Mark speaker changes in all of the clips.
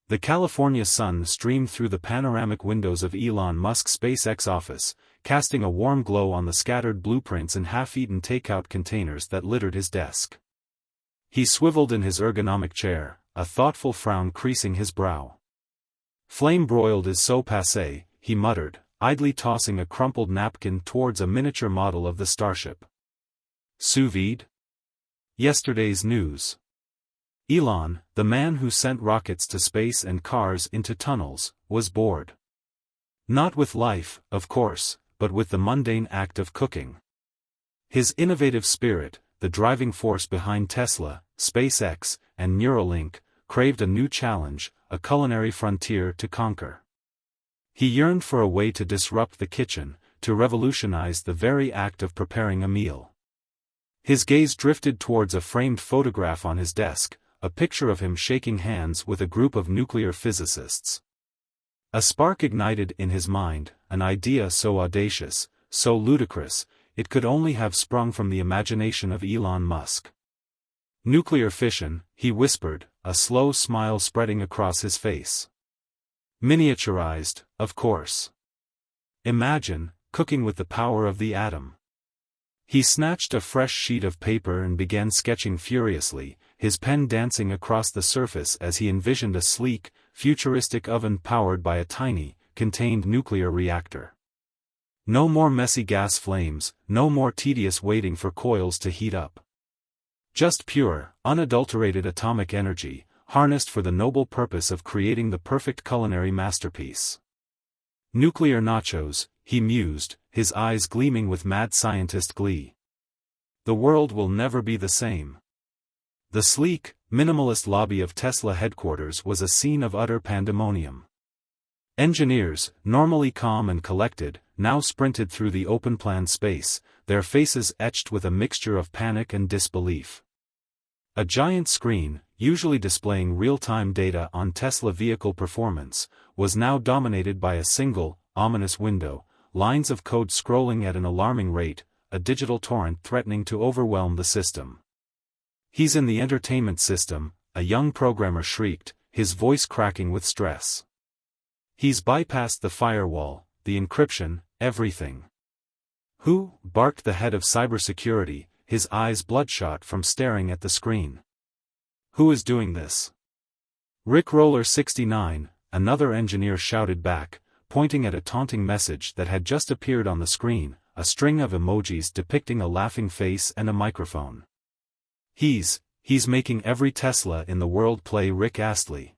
Speaker 1: The California sun streamed through the panoramic windows of Elon Musk's SpaceX office, casting a warm glow on the scattered blueprints and half-eaten takeout containers that littered his desk. He swiveled in his ergonomic chair, a thoughtful frown creasing his brow. "Flame-broiled is so passé," he muttered, idly tossing a crumpled napkin towards a miniature model of the starship. "Sous vide? Yesterday's news. Elon, the man who sent rockets to space and cars into tunnels, was bored. Not with life, of course, but with the mundane act of cooking. His innovative spirit, the driving force behind Tesla, SpaceX, and Neuralink, craved a new challenge, a culinary frontier to conquer. He yearned for a way to disrupt the kitchen, to revolutionize the very act of preparing a meal. His gaze drifted towards a framed photograph on his desk, a picture of him shaking hands with a group of nuclear physicists. A spark ignited in his mind, an idea so audacious, so ludicrous, it could only have sprung from the imagination of Elon Musk. "Nuclear fission," he whispered, a slow smile spreading across his face. "Miniaturized, of course. Imagine, cooking with the power of the atom." He snatched a fresh sheet of paper and began sketching furiously, his pen dancing across the surface as he envisioned a sleek, futuristic oven powered by a tiny, contained nuclear reactor. No more messy gas flames, no more tedious waiting for coils to heat up. Just pure, unadulterated atomic energy, harnessed for the noble purpose of creating the perfect culinary masterpiece. "Nuclear nachos," he mused, his eyes gleaming with mad scientist glee. "The world will never be the same." The sleek, minimalist lobby of Tesla headquarters was a scene of utter pandemonium. Engineers, normally calm and collected, now sprinted through the open-plan space, their faces etched with a mixture of panic and disbelief. A giant screen, usually displaying real-time data on Tesla vehicle performance, was now dominated by a single, ominous window, lines of code scrolling at an alarming rate, a digital torrent threatening to overwhelm the system. "He's in the entertainment system," a young programmer shrieked, his voice cracking with stress. "He's bypassed the firewall, the encryption, everything." "Who?" barked the head of cybersecurity, his eyes bloodshot from staring at the screen. "Who is doing this?" "Rickroller 69, another engineer shouted back, pointing at a taunting message that had just appeared on the screen, a string of emojis depicting a laughing face and a microphone. He's making every Tesla in the world play Rick Astley."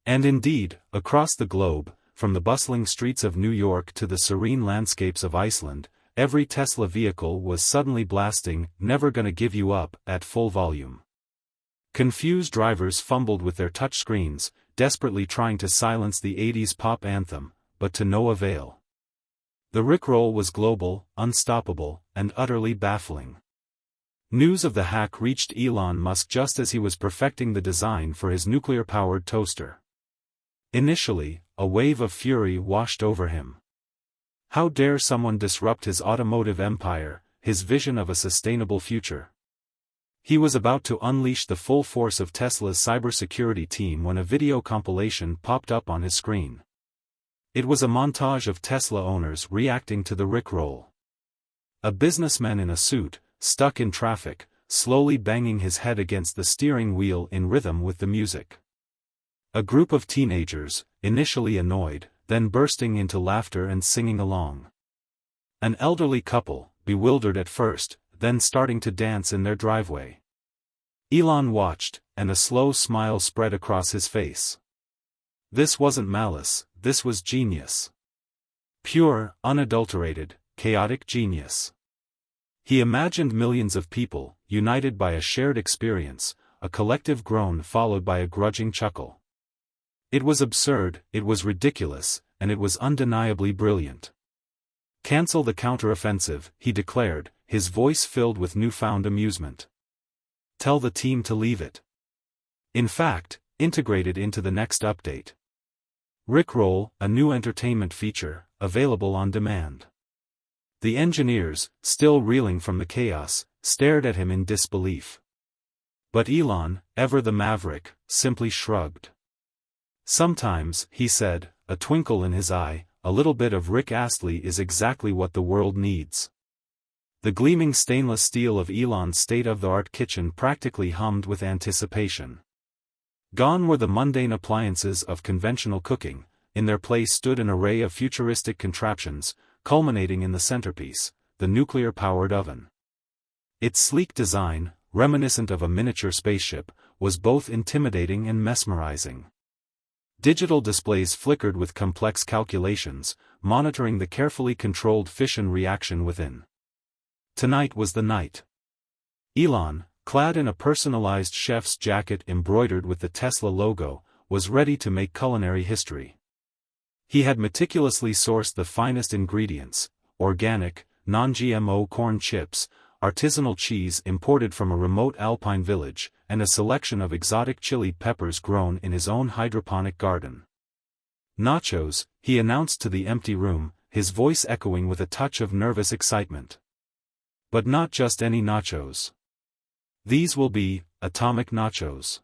Speaker 1: And indeed, across the globe, from the bustling streets of New York to the serene landscapes of Iceland, every Tesla vehicle was suddenly blasting "Never Gonna Give You Up" at full volume. Confused drivers fumbled with their touchscreens, desperately trying to silence the 80s pop anthem, but to no avail. The Rickroll was global, unstoppable, and utterly baffling. News of the hack reached Elon Musk just as he was perfecting the design for his nuclear-powered toaster. Initially, a wave of fury washed over him. How dare someone disrupt his automotive empire, his vision of a sustainable future? He was about to unleash the full force of Tesla's cybersecurity team when a video compilation popped up on his screen. It was a montage of Tesla owners reacting to the Rickroll. A businessman in a suit, stuck in traffic, slowly banging his head against the steering wheel in rhythm with the music. A group of teenagers, initially annoyed, then bursting into laughter and singing along. An elderly couple, bewildered at first, then starting to dance in their driveway. Elon watched, and a slow smile spread across his face. This wasn't malice, this was genius. Pure, unadulterated, chaotic genius. He imagined millions of people, united by a shared experience, a collective groan followed by a grudging chuckle. It was absurd, it was ridiculous, and it was undeniably brilliant. "Cancel the counteroffensive," he declared, his voice filled with newfound amusement. "Tell the team to leave it. In fact, integrate it into the next update. Rickroll, a new entertainment feature, available on demand." The engineers, still reeling from the chaos, stared at him in disbelief. But Elon, ever the maverick, simply shrugged. Sometimes, he said, a twinkle in his eye, a little bit of Rick Astley is exactly what the world needs. The gleaming stainless steel of Elon's state-of-the-art kitchen practically hummed with anticipation. Gone were the mundane appliances of conventional cooking, in their place stood an array of futuristic contraptions, culminating in the centerpiece, the nuclear-powered oven. Its sleek design, reminiscent of a miniature spaceship, was both intimidating and mesmerizing. Digital displays flickered with complex calculations, monitoring the carefully controlled fission reaction within. Tonight was the night. Elon, clad in a personalized chef's jacket embroidered with the Tesla logo, was ready to make culinary history. He had meticulously sourced the finest ingredients: organic, non-GMO corn chips, artisanal cheese imported from a remote alpine village, and a selection of exotic chili peppers grown in his own hydroponic garden. Nachos, he announced to the empty room, his voice echoing with a touch of nervous excitement. But not just any nachos. These will be atomic nachos.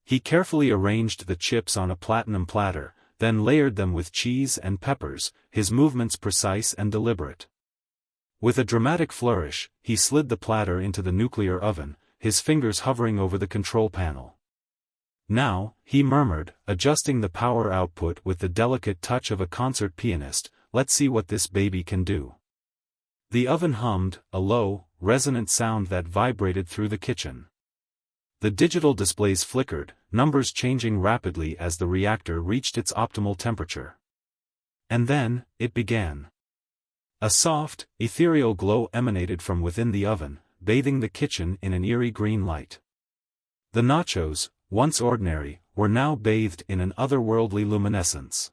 Speaker 1: He carefully arranged the chips on a platinum platter, then layered them with cheese and peppers, his movements precise and deliberate. With a dramatic flourish, he slid the platter into the nuclear oven, his fingers hovering over the control panel. Now, he murmured, adjusting the power output with the delicate touch of a concert pianist, let's see what this baby can do. The oven hummed, a low, resonant sound that vibrated through the kitchen. The digital displays flickered, numbers changing rapidly as the reactor reached its optimal temperature. And then, it began. A soft, ethereal glow emanated from within the oven, bathing the kitchen in an eerie green light. The nachos, once ordinary, were now bathed in an otherworldly luminescence.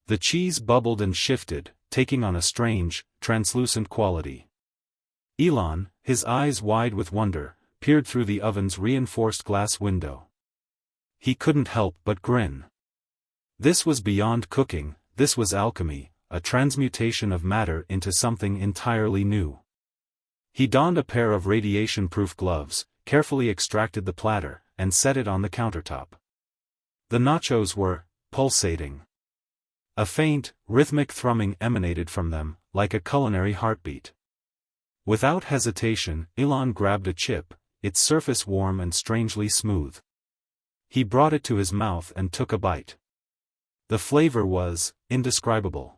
Speaker 1: The cheese bubbled and shifted, taking on a strange, translucent quality. Elon, his eyes wide with wonder, peered through the oven's reinforced glass window. He couldn't help but grin. This was beyond cooking, this was alchemy, a transmutation of matter into something entirely new. He donned a pair of radiation-proof gloves, carefully extracted the platter, and set it on the countertop. The nachos were pulsating. A faint, rhythmic thrumming emanated from them, like a culinary heartbeat. Without hesitation, Elon grabbed a chip, its surface warm and strangely smooth. He brought it to his mouth and took a bite. The flavor was indescribable.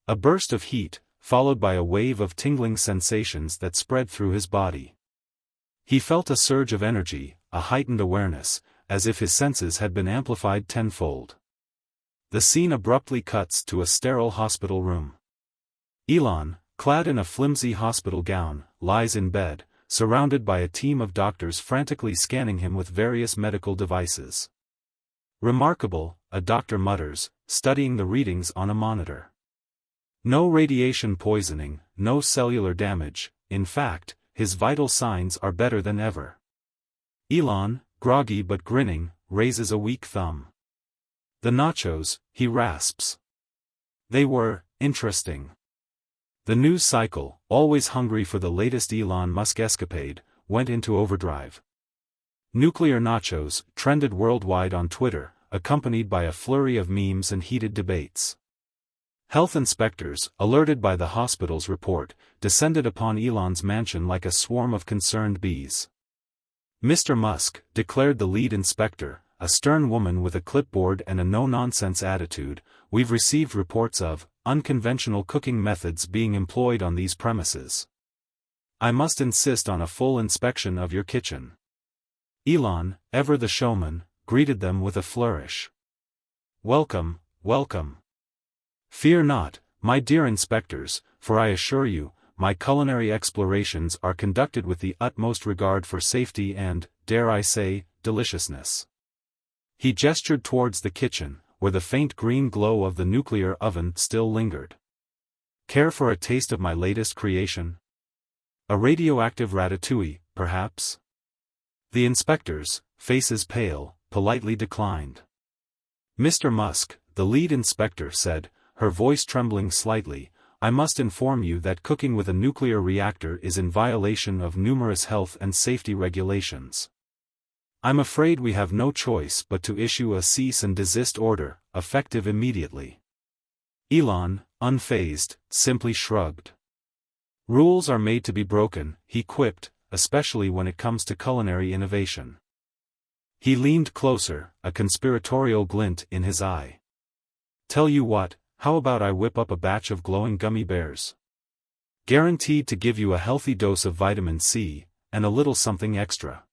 Speaker 1: A burst of heat, followed by a wave of tingling sensations that spread through his body. He felt a surge of energy, a heightened awareness, as if his senses had been amplified tenfold. The scene abruptly cuts to a sterile hospital room. Elon, clad in a flimsy hospital gown, lies in bed, surrounded by a team of doctors frantically scanning him with various medical devices. Remarkable, a doctor mutters, studying the readings on a monitor. No radiation poisoning, no cellular damage, in fact, his vital signs are better than ever. Elon, groggy but grinning, raises a weak thumb. The nachos, he rasps. They were interesting. The news cycle, always hungry for the latest Elon Musk escapade, went into overdrive. Nuclear nachos trended worldwide on Twitter, accompanied by a flurry of memes and heated debates. Health inspectors, alerted by the hospital's report, descended upon Elon's mansion like a swarm of concerned bees. Mr. Musk, declared the lead inspector, a stern woman with a clipboard and a no-nonsense attitude, we've received reports of unconventional cooking methods being employed on these premises. I must insist on a full inspection of your kitchen. Elon, ever the showman, greeted them with a flourish. Welcome, welcome. Fear not, my dear inspectors, for I assure you, my culinary explorations are conducted with the utmost regard for safety and, dare I say, deliciousness. He gestured towards the kitchen, where the faint green glow of the nuclear oven still lingered. Care for a taste of my latest creation? A radioactive ratatouille, perhaps? The inspectors, faces pale, politely declined. Mr. Musk, the lead inspector said, her voice trembling slightly, I must inform you that cooking with a nuclear reactor is in violation of numerous health and safety regulations. I'm afraid we have no choice but to issue a cease and desist order, effective immediately. Elon, unfazed, simply shrugged. Rules are made to be broken, he quipped, especially when it comes to culinary innovation. He leaned closer, a conspiratorial glint in his eye. Tell you what, how about I whip up a batch of glowing gummy bears? Guaranteed to give you a healthy dose of vitamin C, and a little something extra.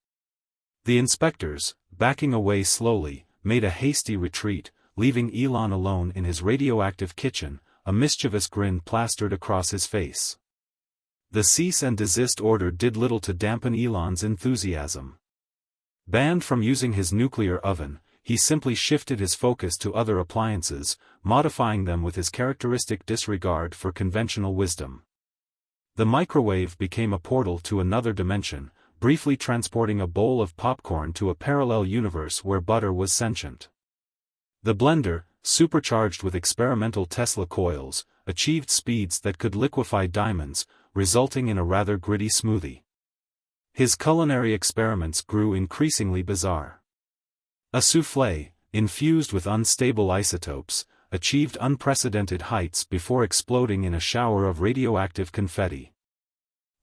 Speaker 1: The inspectors, backing away slowly, made a hasty retreat, leaving Elon alone in his radioactive kitchen, a mischievous grin plastered across his face. The cease and desist order did little to dampen Elon's enthusiasm. Banned from using his nuclear oven, he simply shifted his focus to other appliances, modifying them with his characteristic disregard for conventional wisdom. The microwave became a portal to another dimension, briefly transporting a bowl of popcorn to a parallel universe where butter was sentient. The blender, supercharged with experimental Tesla coils, achieved speeds that could liquefy diamonds, resulting in a rather gritty smoothie. His culinary experiments grew increasingly bizarre. A soufflé, infused with unstable isotopes, achieved unprecedented heights before exploding in a shower of radioactive confetti.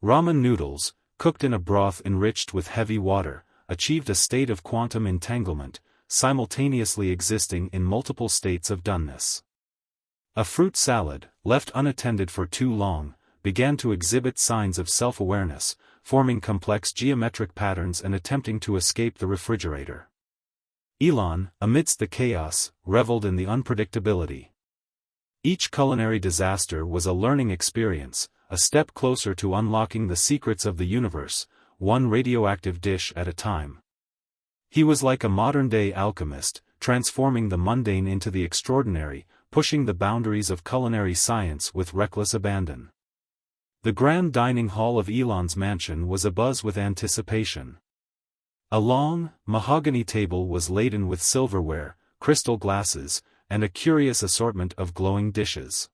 Speaker 1: Ramen noodles, cooked in a broth enriched with heavy water, achieved a state of quantum entanglement, simultaneously existing in multiple states of doneness. A fruit salad, left unattended for too long, began to exhibit signs of self-awareness, forming complex geometric patterns and attempting to escape the refrigerator. Elon, amidst the chaos, reveled in the unpredictability. Each culinary disaster was a learning experience, a step closer to unlocking the secrets of the universe, one radioactive dish at a time. He was like a modern-day alchemist, transforming the mundane into the extraordinary, pushing the boundaries of culinary science with reckless abandon. The grand dining hall of Elon's mansion was abuzz with anticipation. A long, mahogany table was laden with silverware, crystal glasses, and a curious assortment of glowing dishes.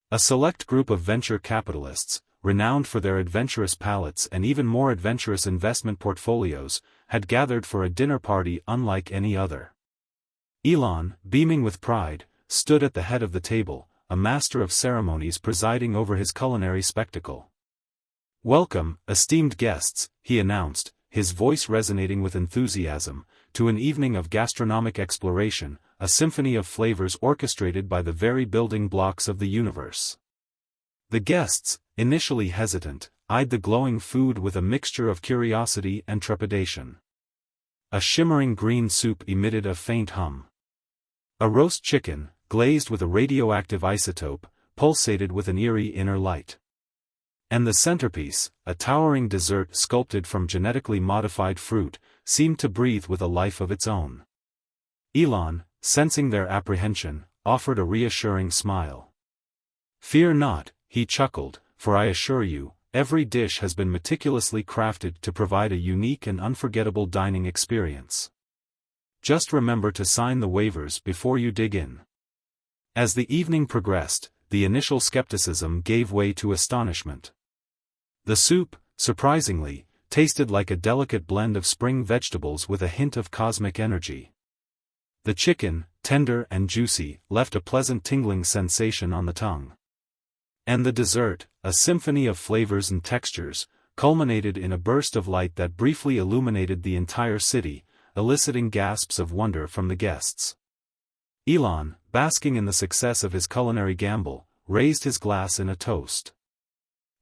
Speaker 1: A select group of venture capitalists, renowned for their adventurous palates and even more adventurous investment portfolios, had gathered for a dinner party unlike any other. Elon, beaming with pride, stood at the head of the table, a master of ceremonies presiding over his culinary spectacle. "Welcome, esteemed guests," he announced, his voice resonating with enthusiasm, to an evening of gastronomic exploration, a symphony of flavors orchestrated by the very building blocks of the universe. The guests, initially hesitant, eyed the glowing food with a mixture of curiosity and trepidation. A shimmering green soup emitted a faint hum. A roast chicken, glazed with a radioactive isotope, pulsated with an eerie inner light. And the centerpiece, a towering dessert sculpted from genetically modified fruit, seemed to breathe with a life of its own. Elon, sensing their apprehension, offered a reassuring smile. "Fear not," he chuckled, "for I assure you, every dish has been meticulously crafted to provide a unique and unforgettable dining experience. Just remember to sign the waivers before you dig in." As the evening progressed, the initial skepticism gave way to astonishment. The soup, surprisingly, tasted like a delicate blend of spring vegetables with a hint of cosmic energy. The chicken, tender and juicy, left a pleasant tingling sensation on the tongue. And the dessert, a symphony of flavors and textures, culminated in a burst of light that briefly illuminated the entire city, eliciting gasps of wonder from the guests. Elon, basking in the success of his culinary gamble, raised his glass in a toast.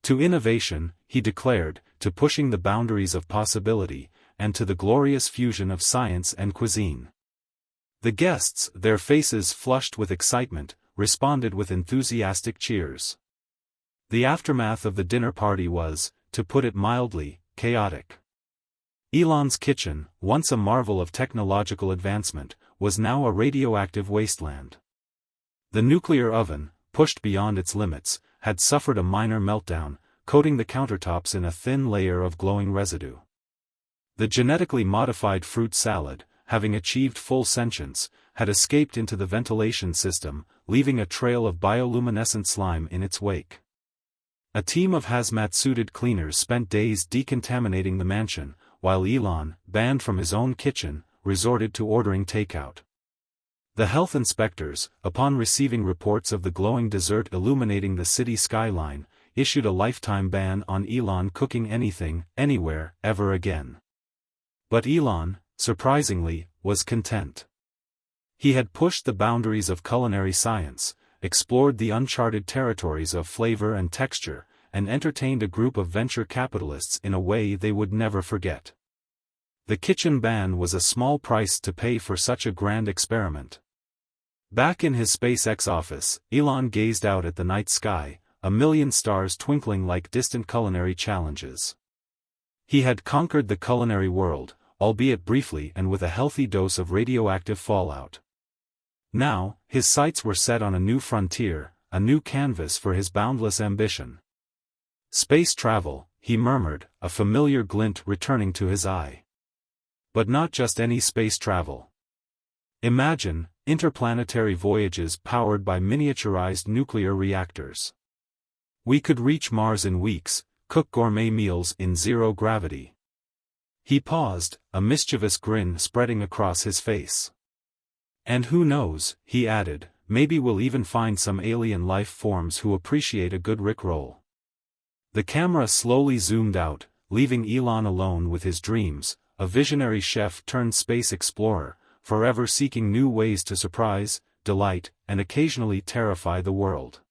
Speaker 1: To innovation, he declared, to pushing the boundaries of possibility, and to the glorious fusion of science and cuisine. The guests, their faces flushed with excitement, responded with enthusiastic cheers. The aftermath of the dinner party was, to put it mildly, chaotic. Elon's kitchen, once a marvel of technological advancement, was now a radioactive wasteland. The nuclear oven, pushed beyond its limits, had suffered a minor meltdown, coating the countertops in a thin layer of glowing residue. The genetically modified fruit salad, having achieved full sentience, had escaped into the ventilation system, leaving a trail of bioluminescent slime in its wake. A team of hazmat-suited cleaners spent days decontaminating the mansion, while Elon, banned from his own kitchen, resorted to ordering takeout. The health inspectors, upon receiving reports of the glowing dessert illuminating the city skyline, issued a lifetime ban on Elon cooking anything, anywhere, ever again. But Elon, surprisingly, was content. He had pushed the boundaries of culinary science, explored the uncharted territories of flavor and texture, and entertained a group of venture capitalists in a way they would never forget. The kitchen ban was a small price to pay for such a grand experiment. Back in his SpaceX office, Elon gazed out at the night sky, a million stars twinkling like distant culinary challenges. He had conquered the culinary world, albeit briefly and with a healthy dose of radioactive fallout. Now, his sights were set on a new frontier, a new canvas for his boundless ambition. Space travel, he murmured, a familiar glint returning to his eye. But not just any space travel. Imagine, interplanetary voyages powered by miniaturized nuclear reactors. We could reach Mars in weeks, cook gourmet meals in zero gravity. He paused, a mischievous grin spreading across his face. And who knows, he added, maybe we'll even find some alien life forms who appreciate a good Rickroll. The camera slowly zoomed out, leaving Elon alone with his dreams, a visionary chef turned space explorer, forever seeking new ways to surprise, delight, and occasionally terrify the world.